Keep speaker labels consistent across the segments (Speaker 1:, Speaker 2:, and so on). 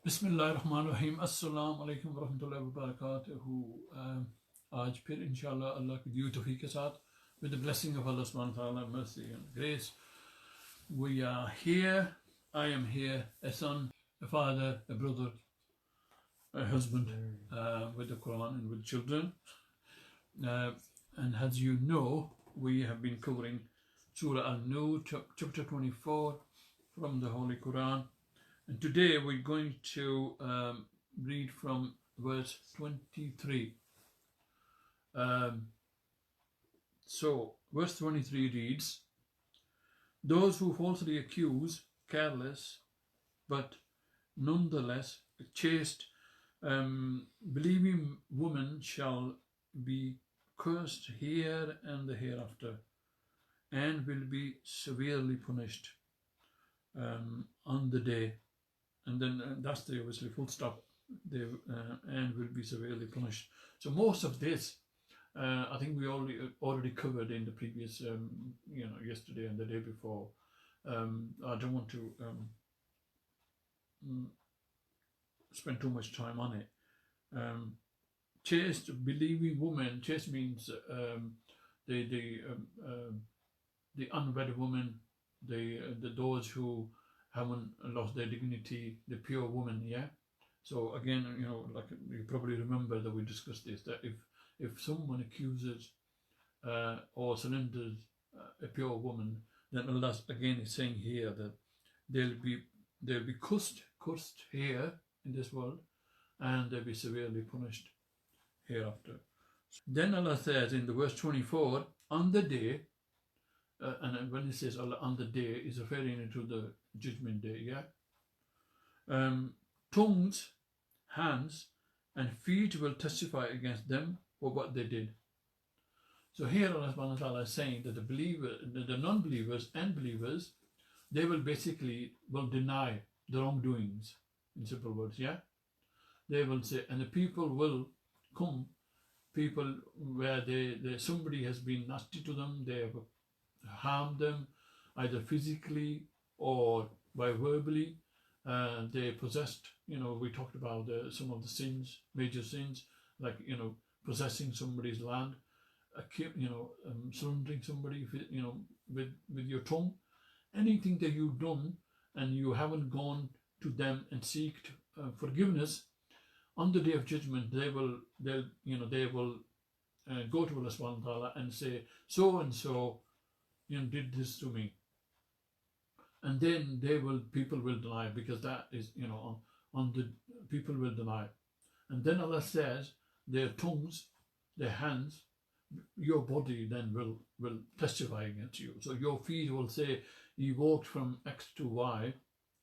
Speaker 1: बिस्मिल्लाहिर्रहमानिर्रहीम अस्सलाम वालेकुम वरहमतुल्लाहि वबरकातुहू। आज फिर इंशाल्लाह अल्लाह की दी तौफीक के साथ, with the blessing of Allah subhanahu wa ta'ala, mercy and grace, we are here. I am here, a son, a father, a brother, a husband, with the Quran and with children. And as you know, we have been covering Surah Al Nur, chapter 24 from the Holy Quran. And today we're going to read from verse 23. So, verse 23 reads, "Those who falsely accuse careless, but nonetheless chaste, believing women shall be cursed here and the hereafter, and will be severely punished on the day." And then that's the obviously full stop. They and will be severely punished. So most of this, I think we already covered in the previous, yesterday and the day before. I don't want to spend too much time on it. Chaste, believing woman. Chaste means the unwed woman, those who haven't lost their dignity, the pure woman, yeah. So again, like you probably remember that we discussed this, that if someone accuses or slanders a pure woman, then Allah again is saying here that they'll be cursed here in this world, and they'll be severely punished hereafter. Then Allah says in the verse 24, on the day, and when he says Allah on the day, is referring to the judgment day, yeah. Tongues, hands, and feet will testify against them for what they did. So here Allah subhanahu wa ta'ala is saying that the non-believers and believers, they will deny the wrongdoings, in simple words, yeah. They will say, and the people will come, people where somebody has been nasty to them, they have harmed them either physically or by verbally. They possessed, we talked about some of the sins, major sins, like possessing somebody's land, slandering somebody, with your tongue. Anything that you've done and you haven't gone to them and seek forgiveness, on the day of judgment they will go to Allah subhanahu wa ta'ala and say, so and so did this to me, and then people will deny, because that is on the people will deny. And then Allah says their tongues, their hands, your body then will testify against you. So your feet will say, he walked from X to Y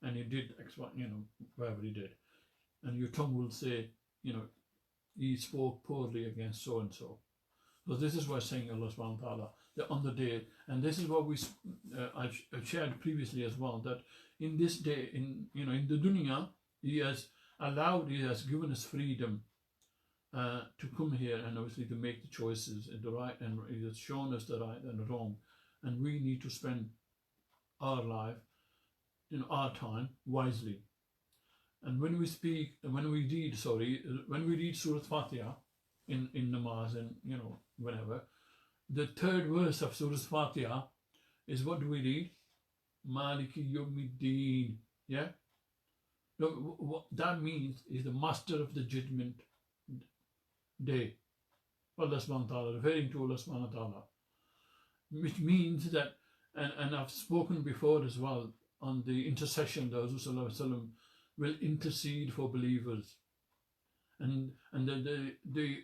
Speaker 1: and he did X, Y, whatever he did. And your tongue will say, he spoke poorly against so and so. So this is what saying Allah subhanahu wa ta'ala, that on the day, and this is what I've shared previously as well, that in this day, in the dunya, He has given us freedom to come here and obviously to make the choices in the right, and He has shown us the right and the wrong, and we need to spend our life, our time wisely. And when we read Surah Fatiha in namaz and whenever, the third verse of Surah Fatiha is, what do we read? Maliki Yawmiddin. Yeah? What that means is the master of the judgment day. Allah subhanahu wa ta'ala, referring to Allah subhanahu wa ta'ala. Which means that, and I've spoken before as well, on the intercession, the Rasul sallallahu alaihi wasallam will intercede for believers. And the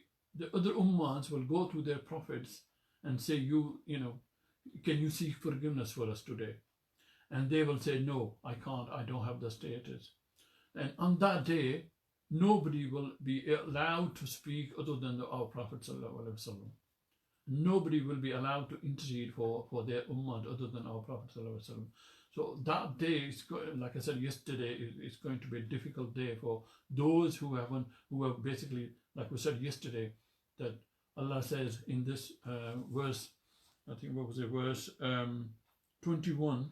Speaker 1: other ummahs will go to their prophets and say, can you seek forgiveness for us today? And they will say, no, I can't, I don't have the status. And on that day, nobody will be allowed to speak other than our Prophet sallallahu alaihi wasallam. Nobody will be allowed to intercede for their ummah other than our Prophet sallallahu alaihi wasallam. So that day, like I said yesterday, it's going to be a difficult day for those who have basically, like we said yesterday, that Allah says in this verse, I think what was it, verse 21,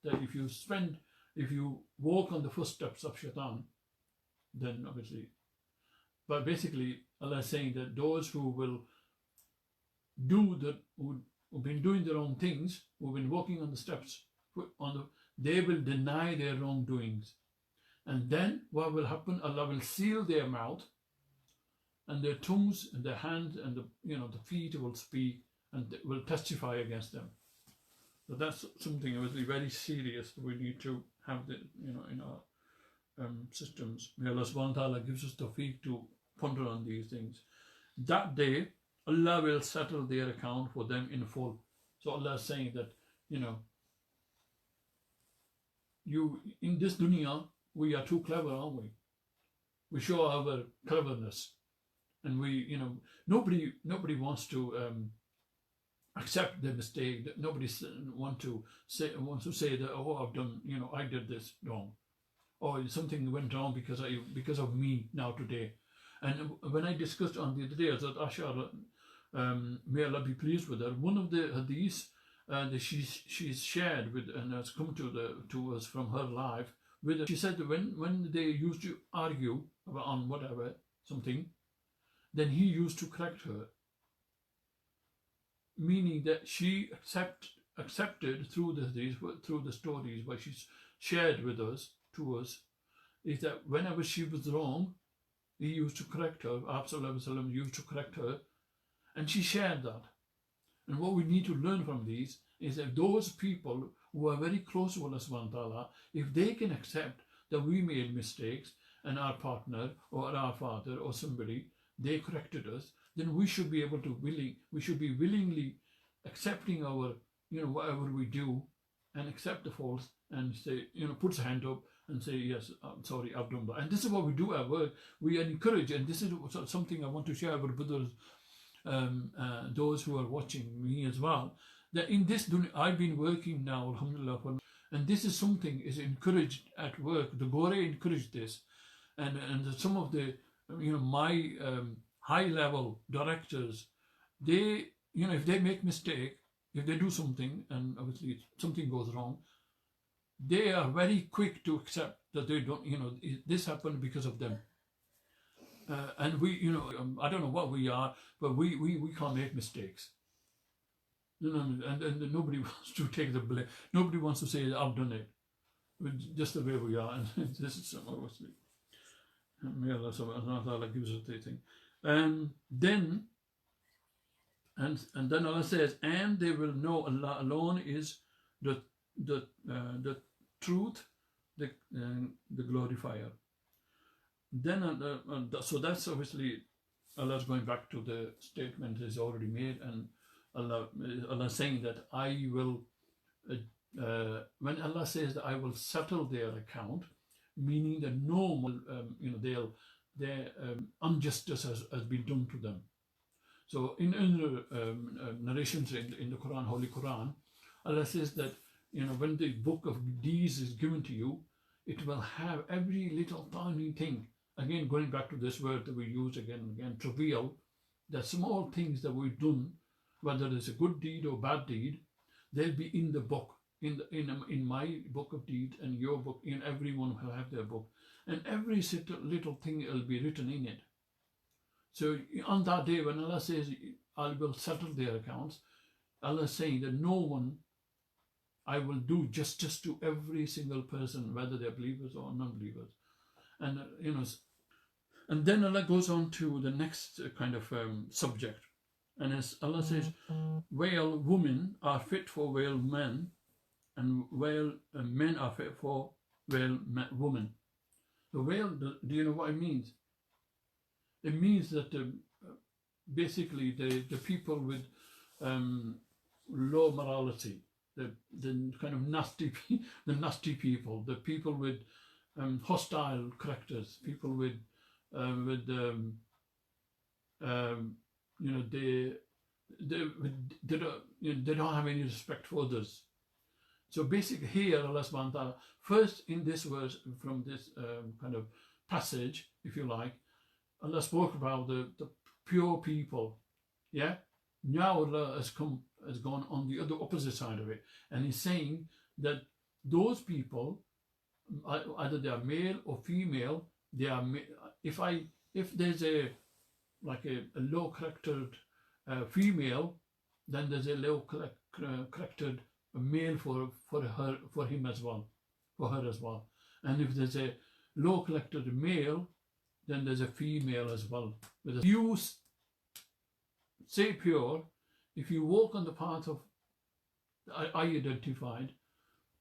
Speaker 1: that if you walk on the footsteps of shaitan, then obviously. But basically, Allah is saying that those who will who've been doing the wrong things, who've been walking on the steps, they will deny their wrongdoings. And then what will happen? Allah will seal their mouth, and their tongues and their hands and the feet will speak and will testify against them. So that's something obviously very serious that we need to have in our systems. May Allah subhanahu wa ta'ala gives us tawfiq to ponder on these things. That day, Allah will settle their account for them in full. So Allah is saying that, you in this dunya, we are too clever, aren't we? We show our cleverness, and nobody wants to accept the mistake. Nobody wants to say that, oh, I've done, I did this wrong, or something went wrong because of me now today. And when I discussed on the other day, that Asha, may Allah be pleased with her, one of the hadiths that she's shared with and has come to us from her life. She said that when they used to argue on whatever, something, then he used to correct her. Meaning that she accepted through the stories what she's shared with us, to us, is that whenever she was wrong, he used to correct her, Sallallahu used to correct her, and she shared that. And what we need to learn from these is that those people who are very close to Allah subhanahu wa ta'ala, if they can accept that we made mistakes and our partner or our father or somebody, they corrected us, then we should be able to willingly accepting our, whatever we do, and accept the faults and say, puts a hand up and say, yes, I'm sorry, I've done that. And this is what we do at work. We encourage, and this is something I want to share with brothers, those who are watching me as well, that in this dunya, I've been working now, alhamdulillah, and this is something is encouraged at work. The Gore encouraged this, and some of the, my high level directors, they, if they make mistake, if they do something and obviously something goes wrong, they are very quick to accept that they don't, this happened because of them. And we, I don't know what we are, but we can't make mistakes. And nobody wants to take the blame. Nobody wants to say, I've done it. Just the way we are. And this is obviously, may Allah subhanahu wa ta'ala gives us the thing. And then Allah says, and they will know Allah alone is the truth, the glorifier. Then so that's obviously Allah's going back to the statement he's already made, and Allah saying that I will when Allah says that I will settle their account, meaning that no more their injustice has been done to them. So in other narrations in the Quran, Holy Quran, Allah says that when the book of deeds is given to you, it will have every little tiny thing. Again, going back to this word that we use again and again, trivial, the small things that we've done, whether it's a good deed or bad deed, they'll be in the book, in my book of deeds and your book, in everyone will have their book, and every little thing will be written in it. So on that day when Allah says, I will settle their accounts, Allah is saying that no one, I will do justice to every single person, whether they're believers or non-believers. And and then Allah goes on to the next kind of subject, and as Allah says, whale women are fit for whale men, and whale men are fit for whale women. The whale, do you know what it means? It means that basically the people with low morality, the kind of nasty people, the people with hostile characters, people with they don't have any respect for others. So basically here Allah subhanahu wa ta'ala, first in this verse, from this kind of passage, if you like, Allah spoke about the pure people. Yeah. Now Allah has gone on the other opposite side of it, and he's saying that those people, either they are male or female, they are, if there's a low charactered female, then there's a low charactered male for him as well, for her as well. And if there's a low charactered male, then there's a female as well. If you say pure, if you walk on the path of I identified,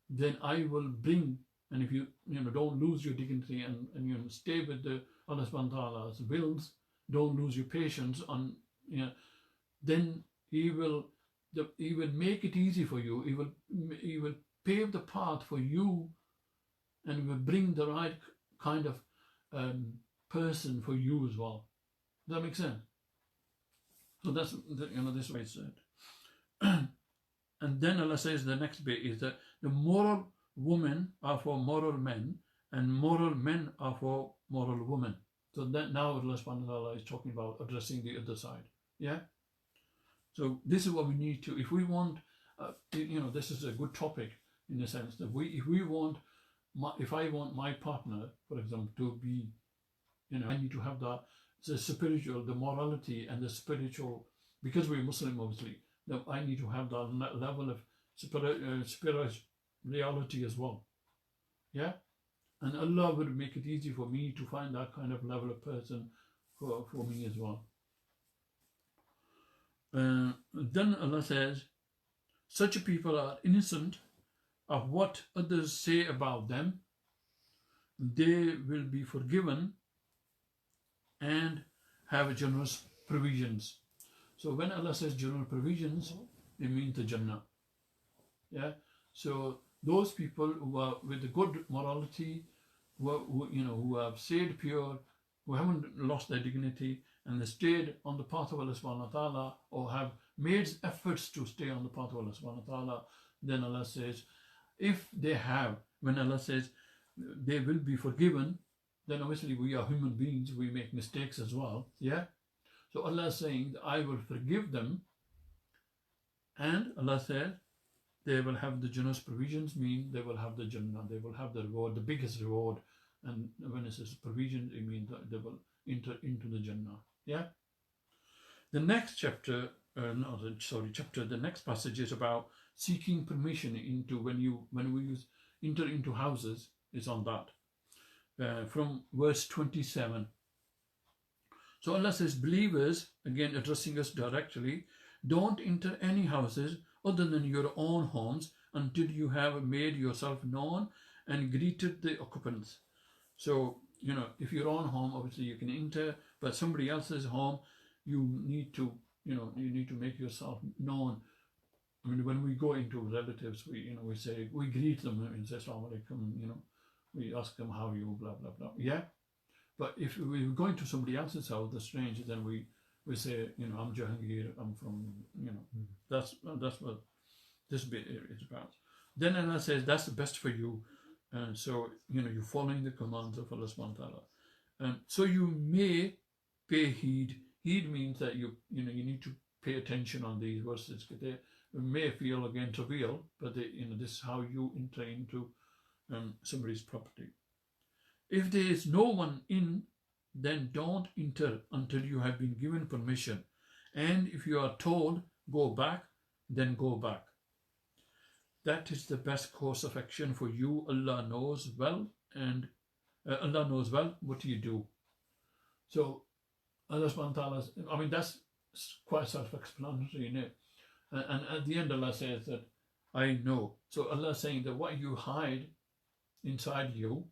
Speaker 1: then I will bring, and if you don't lose your dignity and stay with the Allah subhanahu wa ta'ala's wills, don't lose your patience on, then He will make it easy for you. He will pave the path for you, and He will bring the right kind of person for you as well. Does that make sense? So that's this way it's said. And then Allah says the next bit is that the moral women are for moral men, and moral men are for moral women. So that now Allah subhanahu wa ta'ala is talking about addressing the other side. Yeah. So this is what we need to, if we want, this is a good topic in the sense that if I want my partner, for example, to be, I need to have the spiritual, the morality and the spiritual, because we're Muslim obviously, that I need to have that level of spirituality as well. Yeah? And Allah will make it easy for me to find that kind of level of person for me as well. Then Allah says, such people are innocent of what others say about them. They will be forgiven and have generous provisions. So when Allah says general provisions, it means the Jannah. Yeah. So those people who are with a good morality, who have stayed pure, who haven't lost their dignity, and they stayed on the path of Allah subhanahu wa ta'ala, or have made efforts to stay on the path of Allah subhanahu wa ta'ala, then Allah says, if they have, when Allah says they will be forgiven, then obviously we are human beings, we make mistakes as well. Yeah. So Allah is saying, I will forgive them, and Allah said, they will have the generous provisions, mean they will have the Jannah, they will have the reward, the biggest reward. And when it says provision, it means that they will enter into the Jannah. Yeah. The next chapter, the next passage is about seeking permission into when we enter into houses, is on that. From verse 27. So Allah says, believers, again addressing us directly, don't enter any houses other than your own homes until you have made yourself known and greeted the occupants. So, if your own home, obviously you can enter, but somebody else's home, you need to make yourself known. I mean, when we go into relatives, we greet them and say, Assalamu alaikum, we ask them how you, blah, blah, blah. Yeah. But if we're going to somebody else's house, the stranger, then we say, I'm Jahangir, I'm from, that's what this bit is about. Then Allah says, that's the best for you. And so, you're following the commands of Allah subhanahu wa ta'ala. And so you may pay heed. Heed means that you need to pay attention on these verses. They may feel again trivial, but this is how you enter into somebody's property. If there is no one in, then don't enter until you have been given permission. And if you are told, go back, then go back. That is the best course of action for you. Allah knows well, and Allah knows well what you do. So Allah subhanahu wa ta'ala, that's quite self-explanatory, isn't it? And at the end Allah says that I know. So Allah is saying that what you hide inside you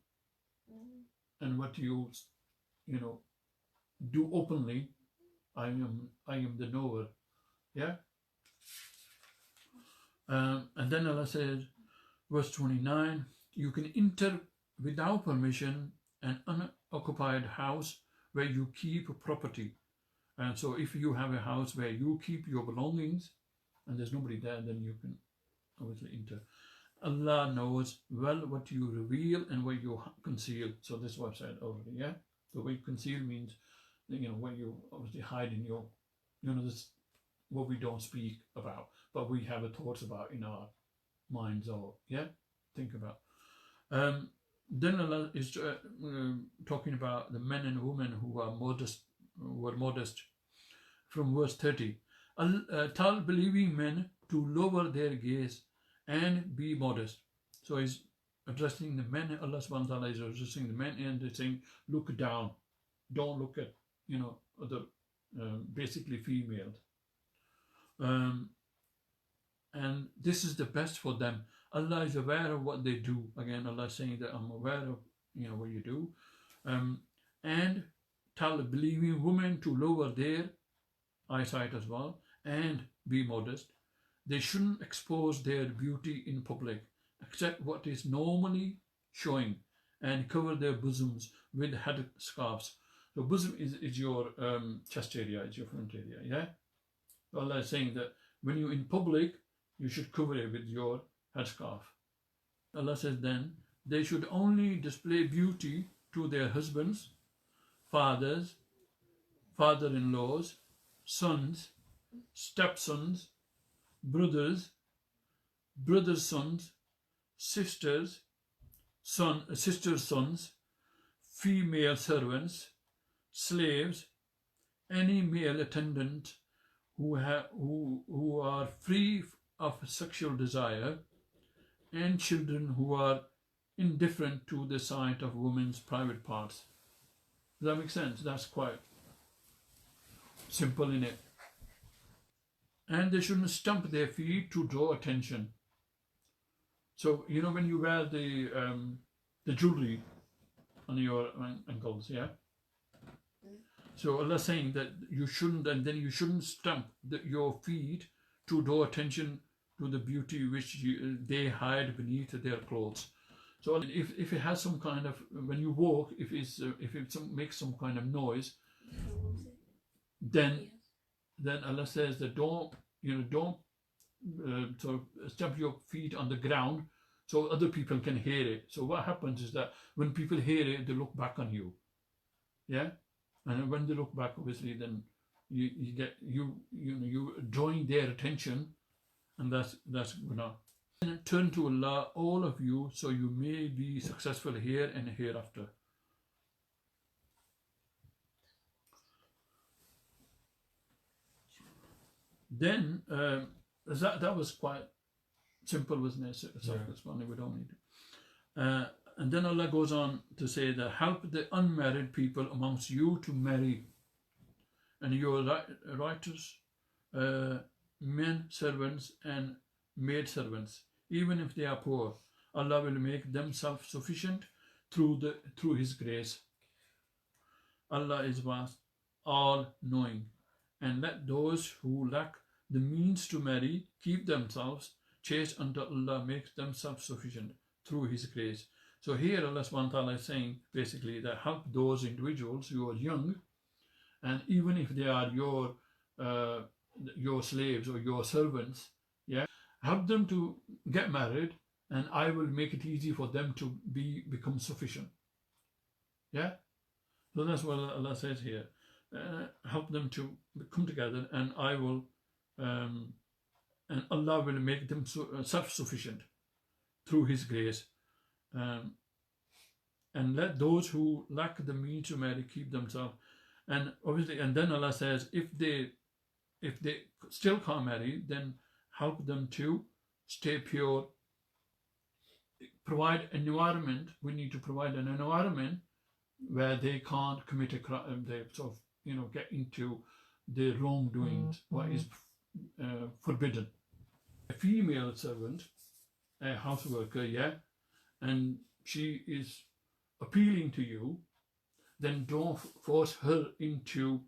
Speaker 1: and what you do openly, I am the knower. Yeah. And then Allah says, verse 29, you can enter without permission an unoccupied house where you keep property. And so if you have a house where you keep your belongings and there's nobody there, then you can obviously enter. Allah knows well what you reveal and what you conceal. So this is what I said already, yeah? So what you conceal means, when you obviously hide in your, this what we don't speak about, but we have thoughts about in our minds, or, yeah? Think about. then Allah is talking about the men and women who are modest from verse 30. Tell believing men to lower their gaze and be modest. So he's addressing the men. Allah subhanahu wa ta'ala is addressing the men and they're saying, look down. Don't look at, other, basically females. And this is the best for them. Allah is aware of what they do. Again, Allah is saying that I'm aware of, what you do. And tell the believing women to lower their eyesight as well and be modest. They shouldn't expose their beauty in public except what is normally showing, and cover their bosoms with head scarves. So bosom is your chest area, is your front area, yeah? Allah is saying that when you're in public, you should cover it with your headscarf. Allah says then, they should only display beauty to their husbands, fathers, father-in-laws, sons, stepsons, brothers, brothers' sons, sisters' sons, female servants, slaves, any male attendant who are free of sexual desire, and children who are indifferent to the sight of women's private parts. Does that make sense? That's quite simple, innit? And they shouldn't stamp their feet to draw attention. So, when you wear the jewelry on your ankles, yeah? So Allah is saying that you shouldn't, and then you shouldn't stamp your feet to draw attention to the beauty which they hide beneath their clothes. So if it has some kind of, when you walk, if it makes some kind of noise, then Allah says that don't sort of stamp your feet on the ground so other people can hear it. So what happens is that when people hear it, they look back on you, yeah. And when they look back, obviously, then you drawing their attention, and that's guna. Turn to Allah, all of you, so you may be successful here and hereafter. Then that was quite simple, wasn't it? Self-explanatory. We don't need it. And then Allah goes on to say that help the unmarried people amongst you to marry, and your writers, men servants and maid servants, even if they are poor. Allah will make them self-sufficient through His grace. Allah is vast, all-knowing, and let those who lack the means to marry keep themselves chaste until Allah makes them self-sufficient through His grace. So here Allah subhanahu wa ta'ala is saying basically that help those individuals who are young, and even if they are your slaves or your servants, yeah, help them to get married, and I will make it easy for them to become sufficient. Yeah, so that's what Allah says here. Help them to come together, and I will, and Allah will make them self-sufficient through His grace. And let those who lack the means to marry keep themselves. And obviously, and then Allah says, if they still can't marry, then help them to stay pure. Provide an environment. We need to provide an environment where they can't commit a crime. They sort of, get into the wrongdoings, what is forbidden. A female servant, a house worker, yeah, and she is appealing to you, then don't force her into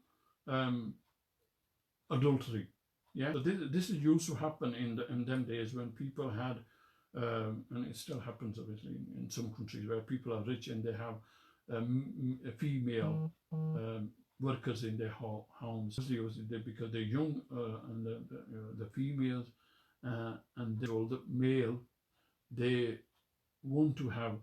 Speaker 1: adultery. Yeah, so this used to happen in them days when people had, and it still happens obviously in some countries where people are rich and they have female workers in their homes, because they're young, and the females and the male, they want to have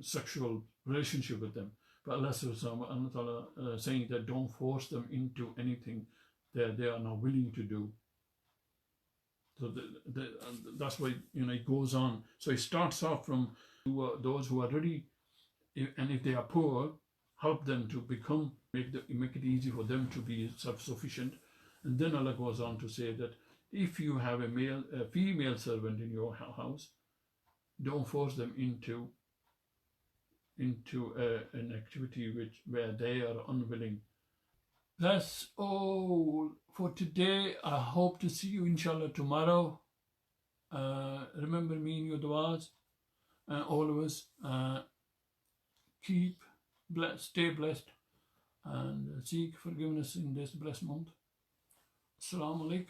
Speaker 1: sexual relationship with them. But Allah subhanahu saying that don't force them into anything that they are not willing to do. So that's why it goes on. So it starts off from those who are ready, and if they are poor, help them to become, make it easy for them to be self-sufficient. And then Allah goes on to say that if you have a female servant in your house, don't force them into an activity where they are unwilling. That's all for today. I hope to see you inshallah tomorrow. Remember me in your du'as. All of us keep blessed, stay blessed, and seek forgiveness in this blessed month. Assalamu alaikum.